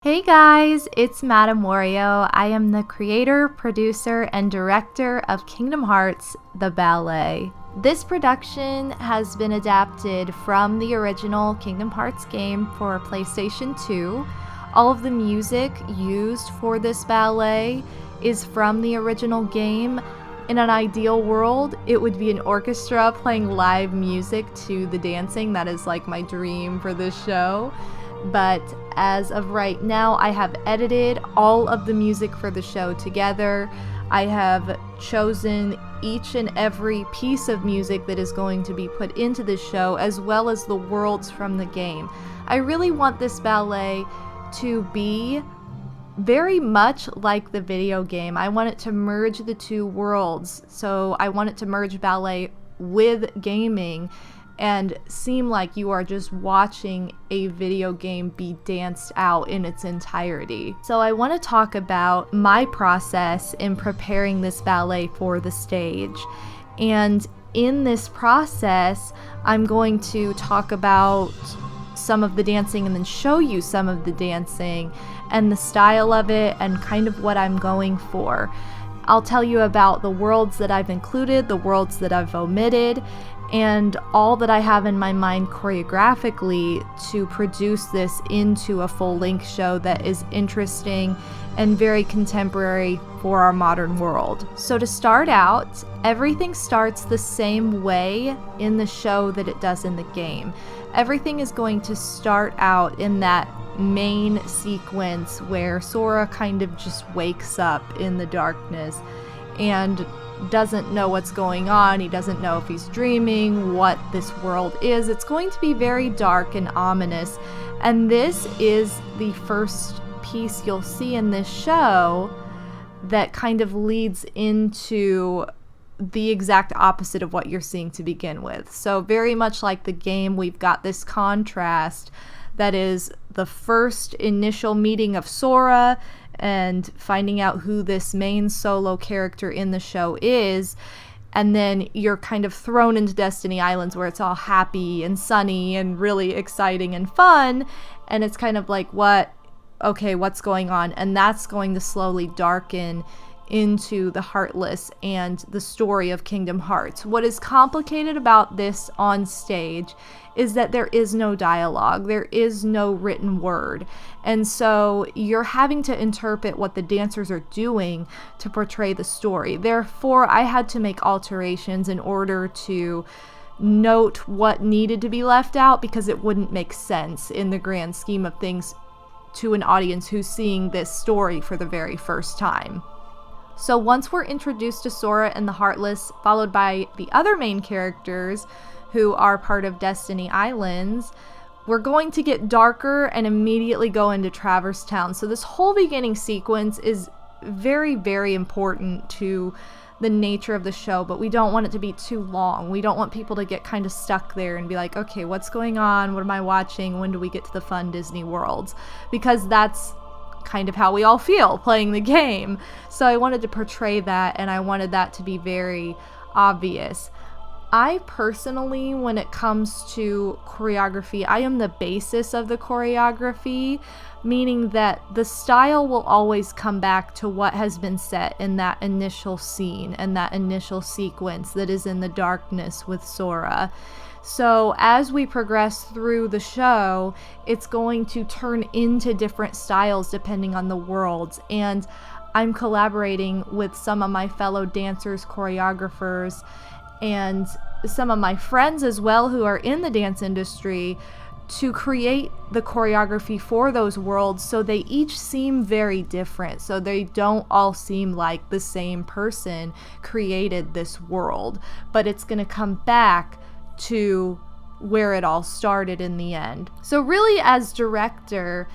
Hey guys, it's MadameWario. I am the creator, producer, and director of Kingdom Hearts, the ballet. This production has been adapted from the original Kingdom Hearts game for PlayStation 2. All of the music used for this ballet is from the original game. In an ideal world, it would be an orchestra playing live music to the dancing. That is like my dream for this show. But as of right now, I have edited all of the music for the show together. I have chosen each and every piece of music that is going to be put into the show, as well as the worlds from the game. I really want this ballet to be very much like the video game. I want it to merge the two worlds. So I want it to merge ballet with gaming and seem like you are just watching a video game be danced out in its entirety. So I want to talk about my process in preparing this ballet for the stage. And in this process, I'm going to talk about some of the dancing and then show you some of the dancing and the style of it and kind of what I'm going for. I'll tell you about the worlds that I've included, the worlds that I've omitted, and all that I have in my mind choreographically to produce this into a full-length show that is interesting and very contemporary for our modern world. So to start out, everything starts the same way in the show that it does in the game. Everything is going to start out in that main sequence where Sora kind of just wakes up in the darkness and doesn't know what's going on. He doesn't know if he's dreaming, what this world is. It's going to be very dark and ominous. And this is the first piece you'll see in this show that kind of leads into the exact opposite of what you're seeing to begin with. So very much like the game, we've got this contrast that is the first initial meeting of Sora and finding out who this main solo character in the show is, and then you're kind of thrown into Destiny Islands where it's all happy and sunny and really exciting and fun, and it's kind of like, what's going on? And that's going to slowly darken into the Heartless and the story of Kingdom Hearts. What is complicated about this on stage is that there is no dialogue, there is no written word, and so you're having to interpret what the dancers are doing to portray the story. Therefore, I had to make alterations in order to note what needed to be left out, because it wouldn't make sense in the grand scheme of things to an audience who's seeing this story for the very first time. So once we're introduced to Sora and the Heartless, followed by the other main characters who are part of Destiny Islands, we're going to get darker and immediately go into Traverse Town. So this whole beginning sequence is very, very important to the nature of the show, but we don't want it to be too long. We don't want people to get kind of stuck there and be like, okay, what's going on? What am I watching? When do we get to the fun Disney worlds? Because that's kind of how we all feel playing the game. So I wanted to portray that, and I wanted that to be very obvious. I personally, when it comes to choreography, I am the basis of the choreography, meaning that the style will always come back to what has been set in that initial scene and that initial sequence that is in the darkness with Sora. So as we progress through the show, it's going to turn into different styles depending on the worlds. And I'm collaborating with some of my fellow dancers, choreographers, and some of my friends as well who are in the dance industry to create the choreography for those worlds, so they each seem very different, so they don't all seem like the same person created this world, but it's going to come back to where it all started in the end. So really, as director,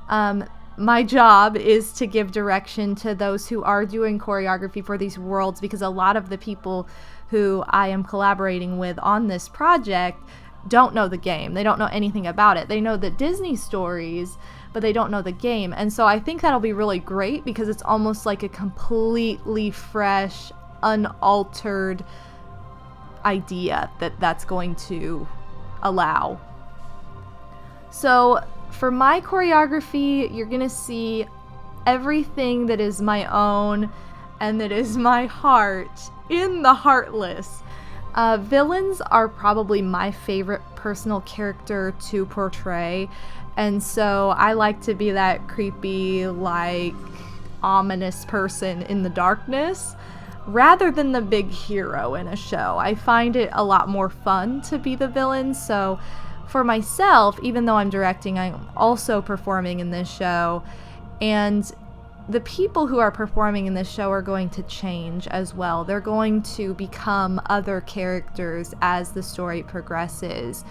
my job is to give direction to those who are doing choreography for these worlds, because a lot of the people who I am collaborating with on this project don't know the game. They don't know anything about it. They know the Disney stories, but they don't know the game. And so I think that'll be really great, because it's almost like a completely fresh, unaltered idea that's going to allow. So for my choreography, you're gonna see everything that is my own and that is my heart in the Heartless. Villains are probably my favorite personal character to portray, and so I like to be that creepy, like, ominous person in the darkness rather than the big hero in a show. I find it a lot more fun to be the villain, so for myself, even though I'm directing, I'm also performing in this show, and the people who are performing in this show are going to change as well. They're going to become other characters as the story progresses.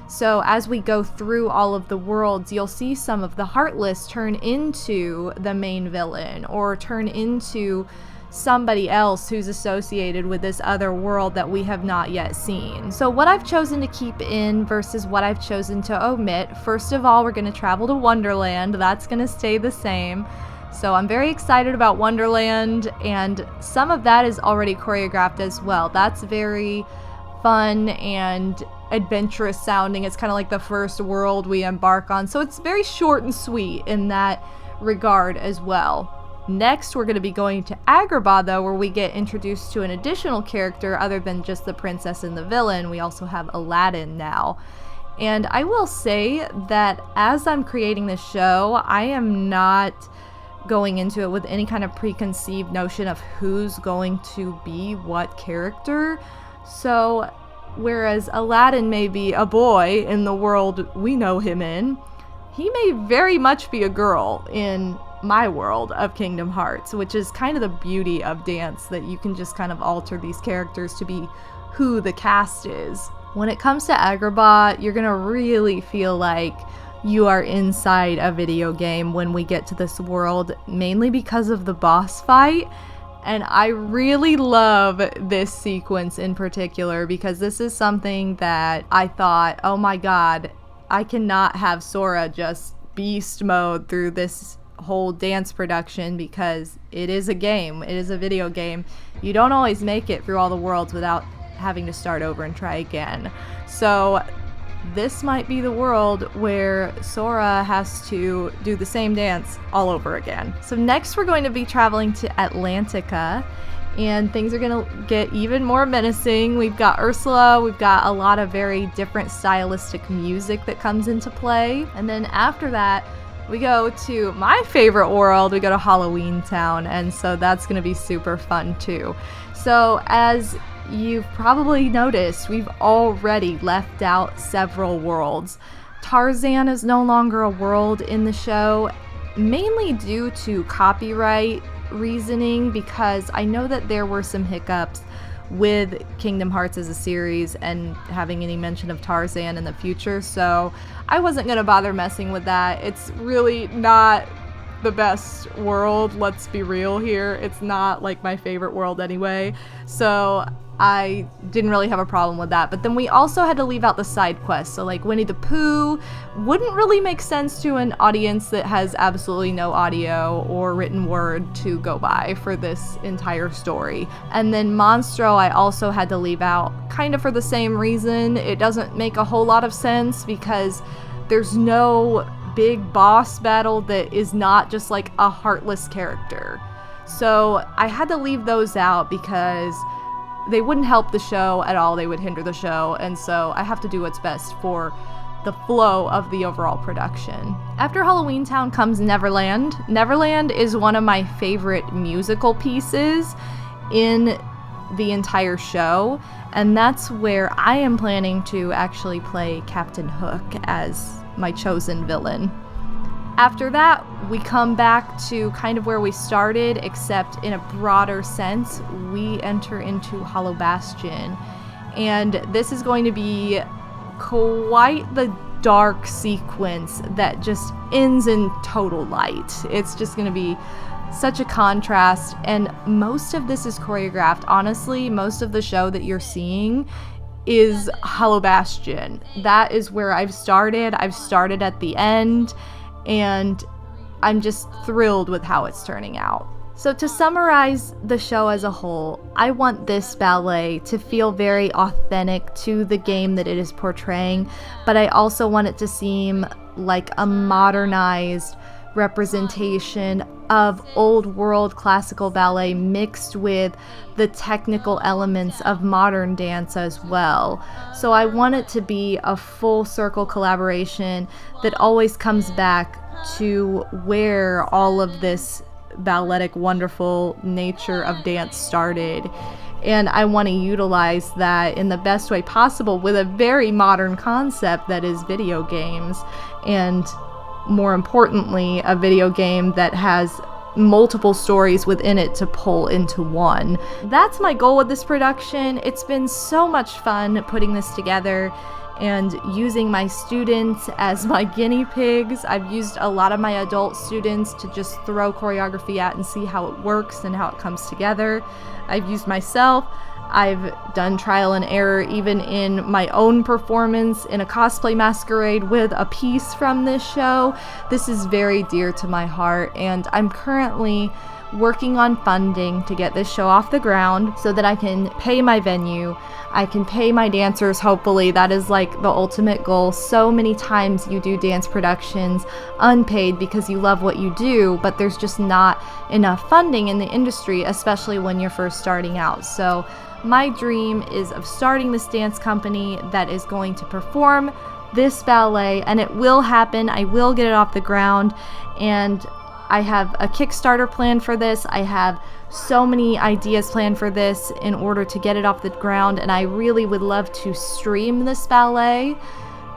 So as we go through all of the worlds, you'll see some of the Heartless turn into the main villain or turn into somebody else who's associated with this other world that we have not yet seen. So what I've chosen to keep in versus what I've chosen to omit, first of all, we're going to travel to Wonderland. That's going to stay the same. So I'm very excited about Wonderland, and some of that is already choreographed as well. That's very fun and adventurous sounding. It's kind of like the first world we embark on. So it's very short and sweet in that regard as well. Next, we're going to be going to Agrabah, though, where we get introduced to an additional character other than just the princess and the villain. We also have Aladdin now. And I will say that as I'm creating this show, I am not going into it with any kind of preconceived notion of who's going to be what character. So whereas Aladdin may be a boy in the world we know him in, he may very much be a girl in my world of Kingdom Hearts, which is kind of the beauty of dance, that you can just kind of alter these characters to be who the cast is. When it comes to Agrabah, you're gonna really feel like you are inside a video game when we get to this world, mainly because of the boss fight. And I really love this sequence in particular because this is something that I thought, oh my god, I cannot have Sora just beast mode through this whole dance production because it is a game, it is a video game. You don't always make it through all the worlds without having to start over and try again. So this might be the world where Sora has to do the same dance all over again. So next we're going to be traveling to Atlantica, and things are going to get even more menacing. We've got Ursula, we've got a lot of very different stylistic music that comes into play. And then after that, we go to my favorite world, we go to Halloween Town, and so that's going to be super fun too. So as you've probably noticed, we've already left out several worlds. Tarzan is no longer a world in the show, mainly due to copyright reasoning, because I know that there were some hiccups with Kingdom Hearts as a series and having any mention of Tarzan in the future, so I wasn't going to bother messing with that. It's really not the best world, let's be real here. It's not like my favorite world anyway, so I didn't really have a problem with that. But then we also had to leave out the side quests. So like Winnie the Pooh wouldn't really make sense to an audience that has absolutely no audio or written word to go by for this entire story. And then Monstro I also had to leave out kind of for the same reason. It doesn't make a whole lot of sense because there's no big boss battle that is not just like a heartless character. So I had to leave those out because they wouldn't help the show at all, they would hinder the show, and so I have to do what's best for the flow of the overall production. After Halloween Town comes Neverland. Neverland is one of my favorite musical pieces in the entire show, and that's where I am planning to actually play Captain Hook as my chosen villain. After that, we come back to kind of where we started, except in a broader sense, we enter into Hollow Bastion. And this is going to be quite the dark sequence that just ends in total light. It's just going to be such a contrast, and most of this is choreographed. Honestly, most of the show that you're seeing is Hollow Bastion. That is where I've started. I've started at the end, and I'm just thrilled with how it's turning out. So to summarize the show as a whole, I want this ballet to feel very authentic to the game that it is portraying, but I also want it to seem like a modernized representation of old world classical ballet mixed with the technical elements of modern dance as well. So I want it to be a full circle collaboration that always comes back to where all of this balletic wonderful nature of dance started. And I want to utilize that in the best way possible with a very modern concept that is video games, and more importantly, a video game that has multiple stories within it to pull into one. That's my goal with this production. It's been so much fun putting this together and using my students as my guinea pigs. I've used a lot of my adult students to just throw choreography at and see how it works and how it comes together. I've used myself. I've done trial and error even in my own performance in a cosplay masquerade with a piece from this show. This is very dear to my heart, and I'm currently working on funding to get this show off the ground so that I can pay my venue, I can pay my dancers. Hopefully that is like the ultimate goal. So many times you do dance productions unpaid because you love what you do, but there's just not enough funding in the industry, especially when you're first starting out. So my dream is of starting this dance company that is going to perform this ballet, and it will happen. I will get it off the ground, and I have a Kickstarter plan for this. I have so many ideas planned for this in order to get it off the ground, and I really would love to stream this ballet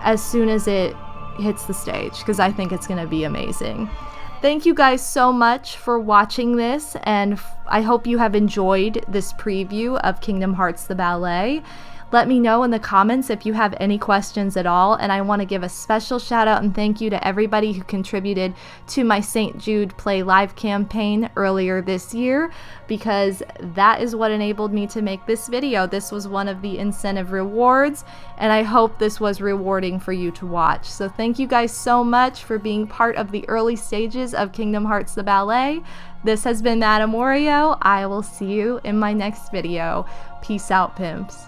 as soon as it hits the stage, because I think it's going to be amazing. Thank you guys so much for watching this, and I hope you have enjoyed this preview of Kingdom Hearts the Ballet. Let me know in the comments if you have any questions at all, and I want to give a special shout out and thank you to everybody who contributed to my St. Jude Play Live campaign earlier this year, because that is what enabled me to make this video. This was one of the incentive rewards, and I hope this was rewarding for you to watch. So thank you guys so much for being part of the early stages of Kingdom Hearts the Ballet. This has been MadameWario. I will see you in my next video. Peace out, pimps.